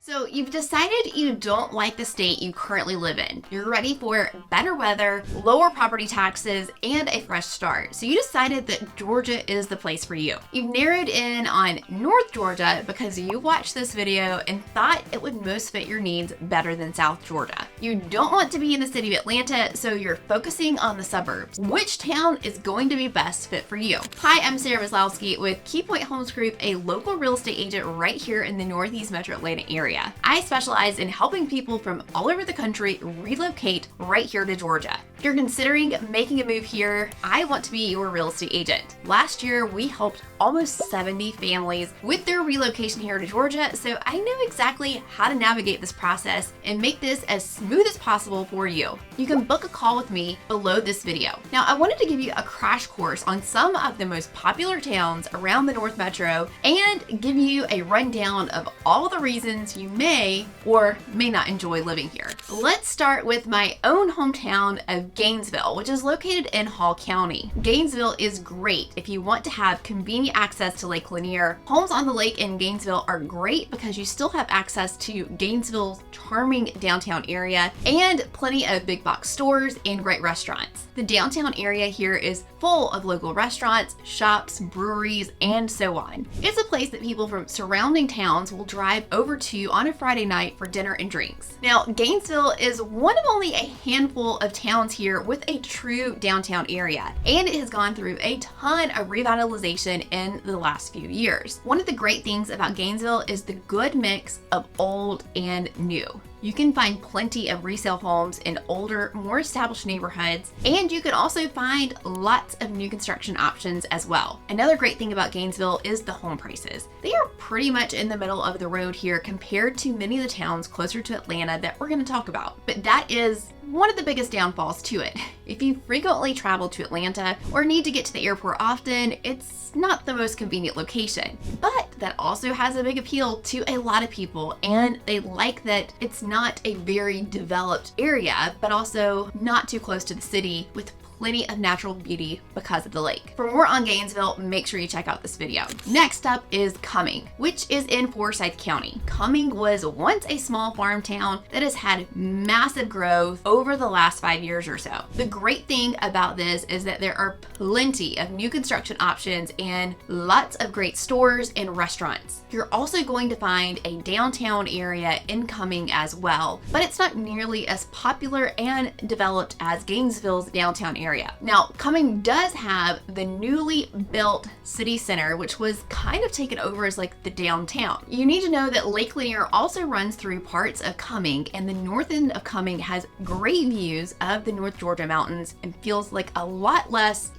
So you've decided you don't like the state you currently live in. You're ready for better weather, lower property taxes, and a fresh start. So you decided that Georgia is the place for you. You've narrowed in on North Georgia because you watched this video and thought it would most fit your needs better than South Georgia. You don't want to be in the city of Atlanta, so you're focusing on the suburbs. Which town is going to be best fit for you? Hi, I'm Sarah Maslowski with KeyPoint Homes Group, a local real estate agent right here in the Northeast Metro Atlanta area. I specialize in helping people from all over the country relocate right here to Georgia. If you're considering making a move here, I want to be your real estate agent. Last year, we helped almost 70 families with their relocation here to Georgia, so I know exactly how to navigate this process and make this as smooth as possible for you. You can book a call with me below this video. Now, I wanted to give you a crash course on some of the most popular towns around the North Metro and give you a rundown of all the reasons you may or may not enjoy living here. Let's start with my own hometown of Gainesville, which is located in Hall County. Gainesville is great if you want to have convenient access to Lake Lanier. Homes on the lake in Gainesville are great because you still have access to Gainesville's charming downtown area and plenty of big box stores and great restaurants. The downtown area here is full of local restaurants, shops, breweries, and so on. It's a place that people from surrounding towns will drive over to on a Friday night for dinner and drinks. Now, Gainesville is one of only a handful of towns here with a true downtown area, and it has gone through a ton of revitalization in the last few years. One of the great things about Gainesville is the good mix of old and new. You can find plenty of resale homes in older, more established neighborhoods, and you can also find lots of new construction options as well. Another great thing about Gainesville is the home prices. They are pretty much in the middle of the road here compared to many of the towns closer to Atlanta that we're going to talk about. But that is one of the biggest downfalls to it. If you frequently travel to Atlanta or need to get to the airport often, it's not the most convenient location. But that also has a big appeal to a lot of people, and they like that it's not a very developed area, but also not too close to the city with plenty of natural beauty because of the lake. For more on Gainesville, make sure you check out this video. Next up is Cumming, which is in Forsyth County. Cumming was once a small farm town that has had massive growth over the last 5 years or so. The great thing about this is that there are plenty of new construction options and lots of great stores and restaurants. You're also going to find a downtown area in Cumming as well, but it's not nearly as popular and developed as Gainesville's downtown area. Now, Cumming does have the newly built city center, which was kind of taken over as like the downtown. You need to know that Lake Lanier also runs through parts of Cumming, and the north end of Cumming has great views of the North Georgia mountains and feels like a lot less,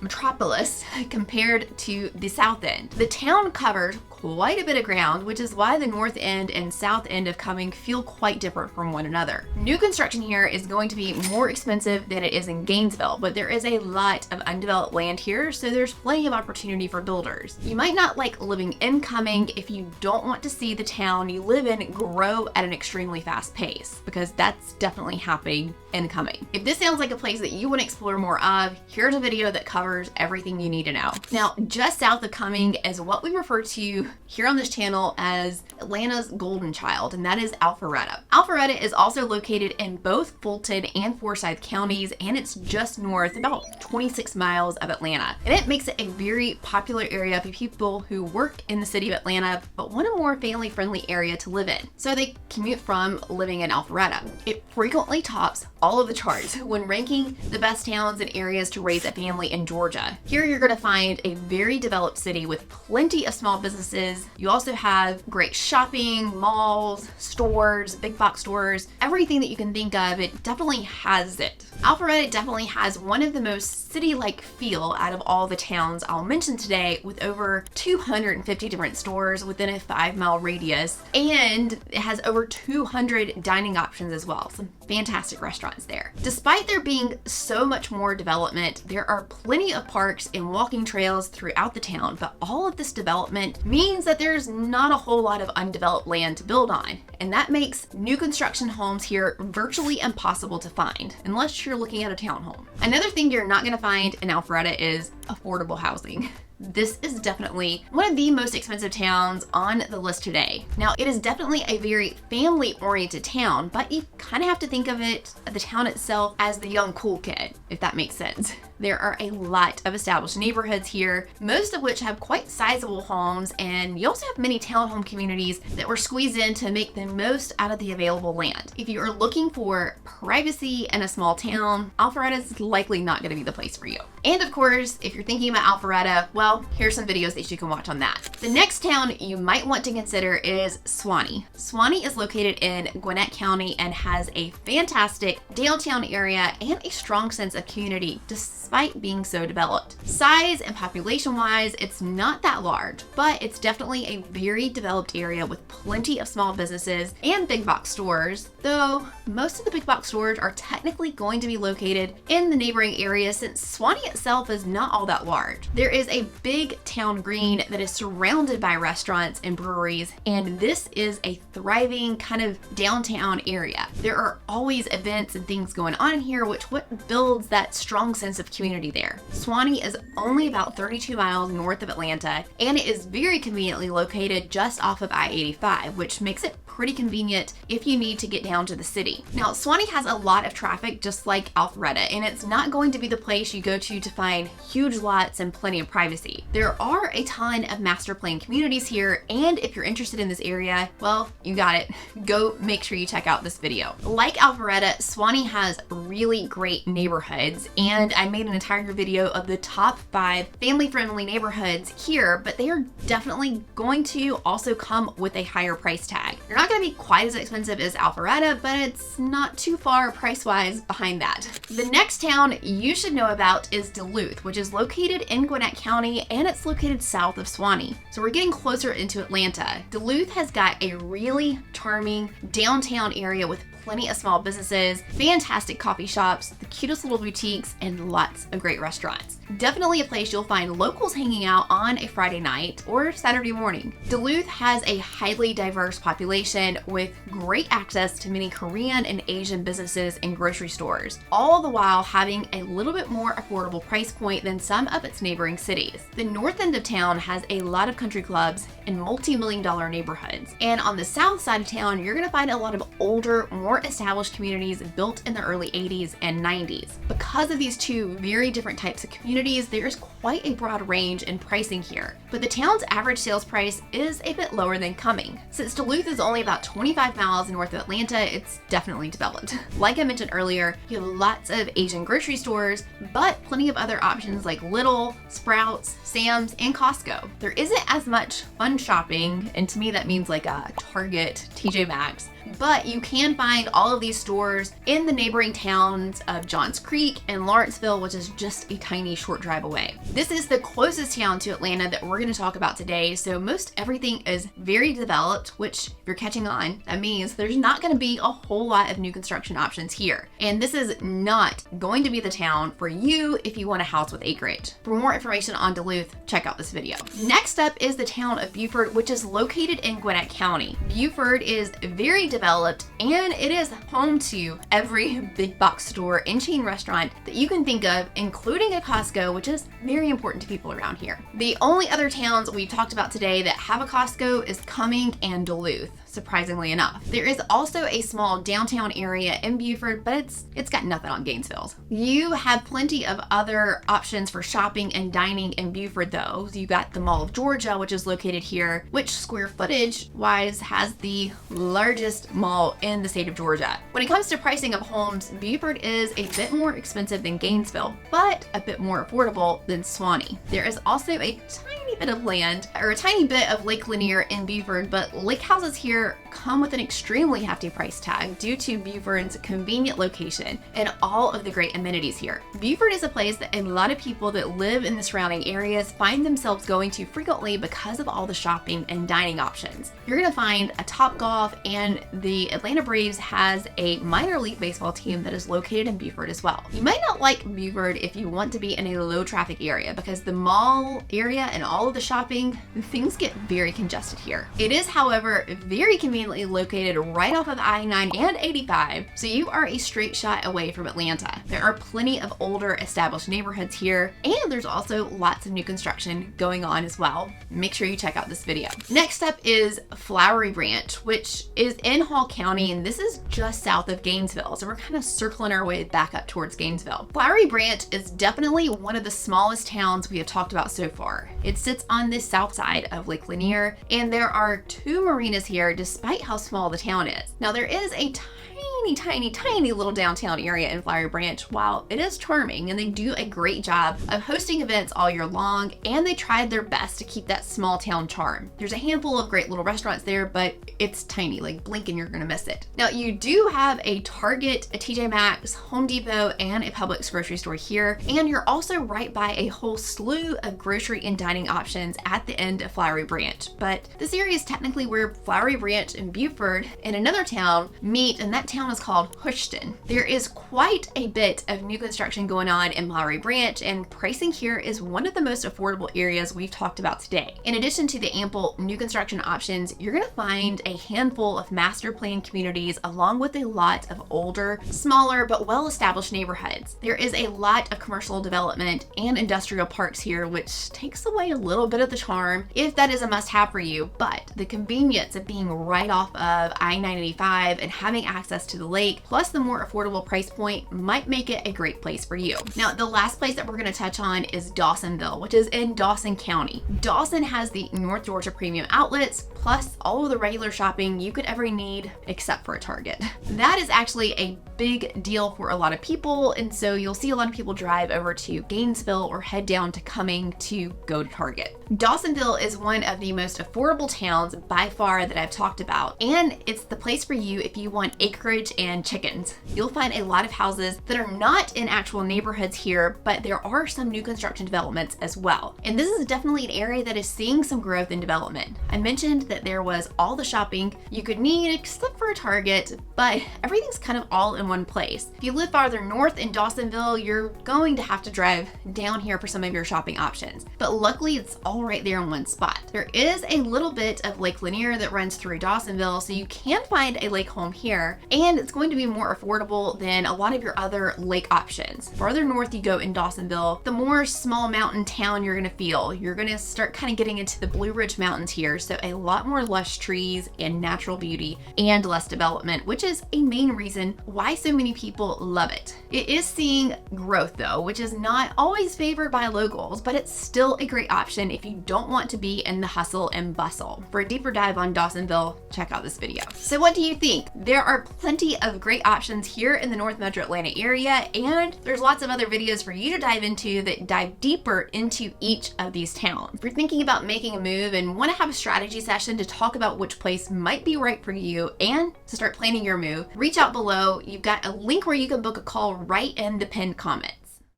metropolis compared to the south end. The town covers quite a bit of ground, which is why the north end and south end of Cumming feel quite different from one another. New construction here is going to be more expensive than it is in Gainesville, but there is a lot of undeveloped land here, so there's plenty of opportunity for builders. You might not like living in Cumming if you don't want to see the town you live in grow at an extremely fast pace, because that's definitely happening in Cumming. If this sounds like a place that you want to explore more of, here's a video that covers everything you need to know. Now, just south of Cumming is what we refer to here on this channel as Atlanta's golden child, and that is Alpharetta. Alpharetta is also located in both Fulton and Forsyth counties, and it's just north, about 26 miles of Atlanta. And it makes it a very popular area for people who work in the city of Atlanta, but want a more family-friendly area to live in. So they commute from living in Alpharetta. It frequently tops all of the charts when ranking the best towns and areas to raise a family in Georgia. Here you're going to find a very developed city with plenty of small businesses. You also have great shopping, malls, stores, big box stores, everything that you can think of. It definitely has it. Alpharetta definitely has one of the most city-like feel out of all the towns I'll mention today, with over 250 different stores within a 5-mile radius, and it has over 200 dining options as well. Some fantastic restaurants there. Despite there being so much more development, there are plenty of parks and walking trails throughout the town, but all of this development means that there's not a whole lot of undeveloped land to build on, and that makes new construction homes here virtually impossible to find unless you're looking at a townhome. Another thing you're not going to find in Alpharetta is affordable housing. this is definitely one of the most expensive towns on the list today. Now, it is definitely a very family-oriented town, but you kind of have to think of it, the town itself, as the young cool kid, if that makes sense. There are a lot of established neighborhoods here, most of which have quite sizable homes, and you also have many townhome communities that were squeezed in to make the most out of the available land. If you are looking for privacy in a small town, Alpharetta is likely not going to be the place for you. And of course, if you're thinking about Alpharetta, well, here's some videos that you can watch on that. The next town you might want to consider is Swani. Swani is located in Gwinnett County and has a fantastic downtown area and a strong sense of community despite being so developed. Size and population-wise, it's not that large, but it's definitely a very developed area with plenty of small businesses and big box stores, though most of the big box stores are technically going to be located in the neighboring area since Swani itself is not all that large. There is a big town green that is surrounded by restaurants and breweries, and this is a thriving kind of downtown area. There are always events and things going on here, which what builds that strong sense of community there. Swani is only about 32 miles north of Atlanta, and it is very conveniently located just off of I-85, which makes it pretty convenient if you need to get down to the city. Now, Swani has a lot of traffic just like Alpharetta, and it's not going to be the place you go to find huge lots and plenty of privacy. There are a ton of master plan communities here, and if you're interested in this area, well, you got it. Go make sure you check out this video. Like Alpharetta, Swani has really great neighborhoods, and I made an entire video of the top 5 family-friendly neighborhoods here, but they are definitely going to also come with a higher price tag. You're not going to be quite as expensive as Alpharetta, but it's not too far price-wise behind that. The next town you should know about is Duluth, which is located in Gwinnett County, and it's located south of Swani. So we're getting closer into Atlanta. Duluth has got a really charming downtown area with plenty of small businesses, fantastic coffee shops, the cutest little boutiques, and lots of great restaurants. Definitely a place you'll find locals hanging out on a Friday night or Saturday morning. Duluth has a highly diverse population with great access to many Korean and Asian businesses and grocery stores, all the while having a little bit more affordable price point than some of its neighboring cities. The north end of town has a lot of country clubs and multi-million-dollar neighborhoods. And on the south side of town, you're gonna find a lot of older, more established communities built in the early 80s and 90s. Because of these two very different types of communities, there's quite a broad range in pricing here. But the town's average sales price is a bit lower than Cumming. Since Duluth is only about 25 miles north of Atlanta, it's definitely developed. Like I mentioned earlier, you have lots of Asian grocery stores, but plenty of other options like Lidl, Sprouts, Sam's, and Costco. There isn't as much fun shopping, and to me that means like a Target, TJ Maxx, but you can find all of these stores in the neighboring towns of Johns Creek and Lawrenceville, which is just a tiny short drive away. This is the closest town to Atlanta that we're going to talk about today, so most everything is very developed, which if you're catching on, that means there's not going to be a whole lot of new construction options here. And this is not going to be the town for you if you want a house with acreage. For more information on Duluth, check out this video. Next up is the town of Buford, which is located in Gwinnett County. Buford is very developed, and it is home to every big box store and chain restaurant that you can think of, including a Costco, which is very important to people around here. The only other towns we've talked about today that have a Costco is Cumming and Duluth, surprisingly enough. There is also a small downtown area in Buford, but it's got nothing on Gainesville. You have plenty of other options for shopping and dining in Buford though. You got the Mall of Georgia, which is located here, which square footage wise has the largest mall in the state of Georgia. When it comes to pricing of homes, Buford is a bit more expensive than Gainesville, but a bit more affordable than Swani. There is also a tiny bit of land, or a tiny bit of Lake Lanier in Buford, but lake houses here come with an extremely hefty price tag due to Buford's convenient location and all of the great amenities here. Buford is a place that a lot of people that live in the surrounding areas find themselves going to frequently because of all the shopping and dining options. You're gonna find a Topgolf, and the Atlanta Braves has a minor league baseball team that is located in Buford as well. You might not like Buford if you want to be in a low traffic area because the mall area and all of the shopping, things get very congested here. It is, however, very conveniently located right off of I-9 and 85, so you are a straight shot away from Atlanta. There are plenty of older established neighborhoods here, and there's also lots of new construction going on as well. Make sure you check out this video. Next up is Flowery Branch, which is in Hall County, and this is just south of Gainesville, so we're kind of circling our way back up towards Gainesville. Flowery Branch is definitely one of the smallest towns we have talked about so far. It sits on the south side of Lake Lanier, and there are 2 marinas here despite how small the town is. Now there is a tiny little downtown area in Flowery Branch. While it is charming and they do a great job of hosting events all year long, and they tried their best to keep that small town charm. There's a handful of great little restaurants there, but it's tiny, like blink and you're gonna miss it. Now you do have a Target, a TJ Maxx, Home Depot, and a Publix grocery store here, and you're also right by a whole slew of grocery and dining options at the end of Flowery Branch. But this area is technically where Flowery Branch and Buford and another town meet, and that town is called Houston. There is quite a bit of new construction going on in Flowery Branch, and pricing here is one of the most affordable areas we've talked about today. In addition to the ample new construction options, you're gonna find a handful of master plan communities along with a lot of older, smaller, but well-established neighborhoods. There is a lot of commercial development and industrial parks here, which takes away a little bit of the charm if that is a must-have for you, but the convenience of being right off of I-95 and having access to the lake, plus the more affordable price point, might make it a great place for you. Now, the last place that we're going to touch on is Dawsonville, which is in Dawson County. Dawson has the North Georgia Premium Outlets, plus all of the regular shopping you could ever need except for a Target. That is actually a big deal for a lot of people, and so you'll see a lot of people drive over to Gainesville or head down to Cumming to go to Target. Dawsonville is one of the most affordable towns by far that I've talked about, and it's the place for you if you want acreage and chickens. You'll find a lot of houses that are not in actual neighborhoods here, but there are some new construction developments as well. And this is definitely an area that is seeing some growth in development. I mentioned that there was all the shopping you could need except for a Target, but everything's kind of all in one place. If you live farther north in Dawsonville, you're going to have to drive down here for some of your shopping options. But luckily, it's all right there in one spot. There is a little bit of Lake Lanier that runs through Dawsonville, so you can find a lake home here, and it's going to be more affordable than a lot of your other lake options. Farther north you go in Dawsonville, the more small mountain town you're gonna feel. You're gonna start kind of getting into the Blue Ridge Mountains here, so a lot more lush trees and natural beauty and less development, which is a main reason why so many people love it. It is seeing growth though, which is not always favored by locals, but it's still a great option if you don't want to be in the hustle and bustle. For a deeper dive on Dawsonville, check out this video. So what do you think? There are plenty of great options here in the North Metro Atlanta area, and there's lots of other videos for you to dive into that dive deeper into each of these towns. If you're thinking about making a move and want to have a strategy session to talk about which place might be right for you and to start planning your move, reach out below. You've got a link where you can book a call right in the pinned comment.